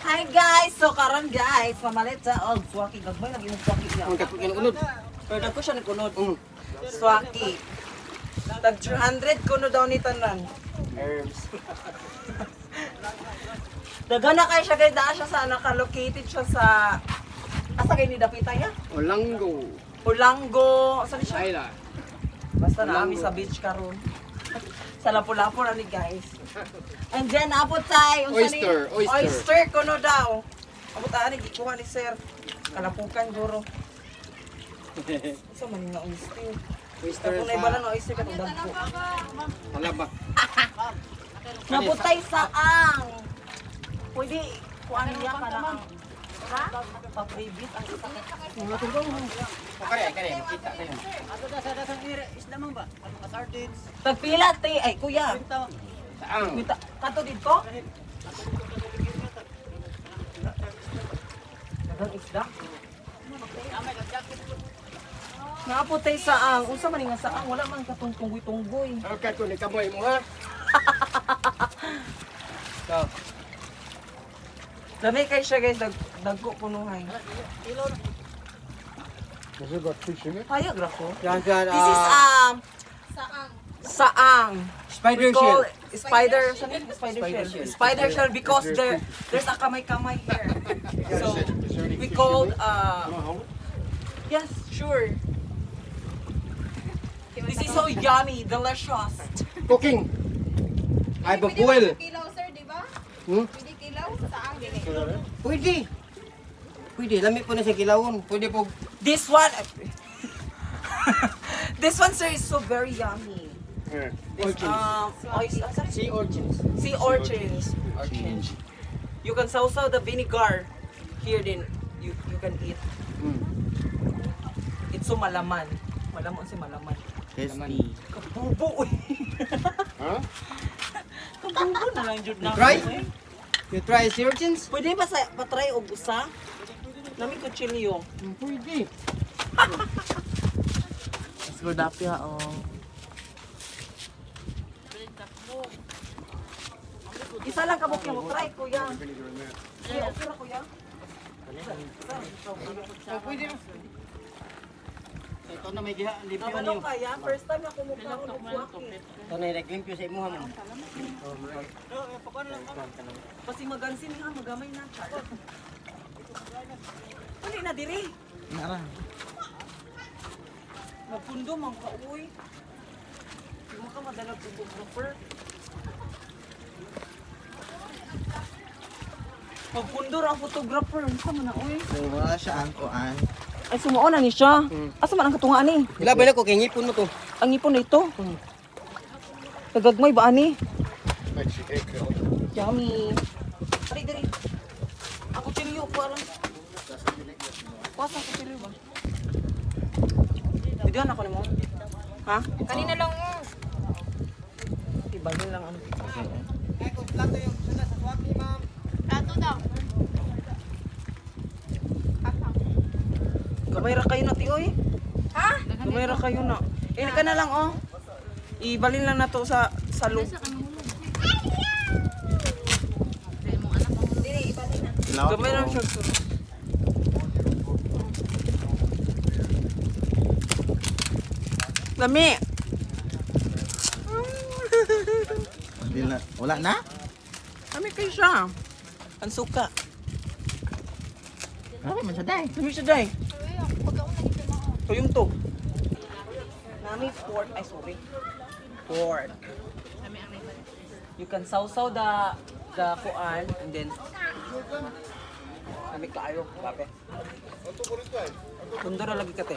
Hi guys! So karon guys, mamalit sa swaki. Gagmay lagi yung swaki niya. Ang kapag unod. Pero dagko siya nagkunod. Swaki. Tag 300 kuno daw ni tanan. Herbs. Dagana kay siya guys, daa siya sa naka-located siya sa asa kay ni Dapita ya? Olanggo. Orlango. Asa ni siya? Ayla. Basta naami sa beach karon. Sa Lapu-Lapu na ni guys. And then abot tay Oyster, oyster. Oyster kuno daw. Abot ani gikuha ni sir. Kalapukan guro. Sa man nga oyster. Oyster Kung sa naibalan ng oyster katong dagko. Halaba. Nabutay sa ang. Pwede kuan niya para ang pa-previous ang isa. Kare, makita kayo. Tagpila te ay kuya. Saang. Kato dito? Dagang isda. Naputay sa ang. Unsa man nga sa ang wala man katong tunggoy-tunggoy. Okay ko ni kamoy mo ha. So, Dami kay siya guys, dagko punuhay. kasi got fish in it. Hayag ra ko. Yan, This is saang. Spider We call shell. spider Spider shell. shell. Spider shell because there's a kamay-kamay here. So we called yes, sure. This is so yummy, delicious. Cooking. Ay, babuel. Kilaw, sir, di ba? Hmm? Pwede kilaw sa ang dili. Pwede. Pwede, lami po na sa kilawon. Pwede po. This one, this one sir is so very yummy. This, oyster, Sea urchins. sea urchins. You can sausaw the vinegar here. Then you can eat. It's so malaman. Malamon si malaman. Tasty. Kabubo eh. Huh? Kabubo na lang jud na. Try? You try sea urchins? Pwede ba sa patry og usa? Nami ko chilio. Pwede. Let's go dapya oh. Isa lang kabuk yung try kuya. Okay, okay ra kuya. Pwede. Ito na may giha, limpyo Ano niyo. kaya? First time ako mukha ko ng Ito na limpyo sa imuha mo. kasi magansin nga magamay na char. Uli na diri. Nara. Magpundo man ka uy. Di mo ka madalag photographer. Magpundo ra ang photographer. Unsa man na uy? So, wala siya ang kuan. Ay sumuon na ni siya. Asa man ang katunga ni? Ilabay na ko kay ngipon mo to. Ang ipon na ito. Nagagmay ba ani? Yummy. Ari diri. Ako chilio ko alam. Kuasa ko chilio ba? Videoan ako nimo. Ha? Kanina lang Ibalin lang ano. Plato daw. Gamay ra kayo na ti oy. Ha? Gamay ra kayo na. Eh ka na lang oh. Ibalin lang na to sa loob. Dili, ibalik na. Gamay lang siya. Lami. Wala na? Lami kayo siya. Ang suka. Ano man siya day? Lami siya day. Pagkaon na ito mo. Tuyong to. Nami pork. Ay sorry. Pork. You can sausaw the kuan and then kami kayo, kape. Kundo na lagi kate.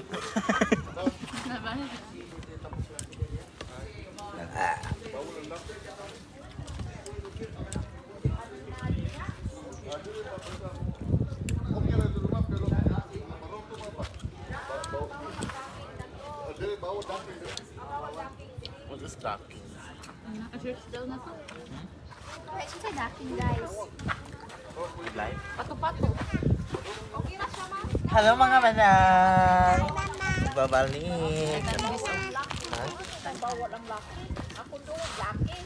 What is that? Ay, siya sa dating, guys. Live? Pato-pato. Okay na siya, ma'am. Hello mga manang! Babalik! Bawal ang laki. Ako doon, laki.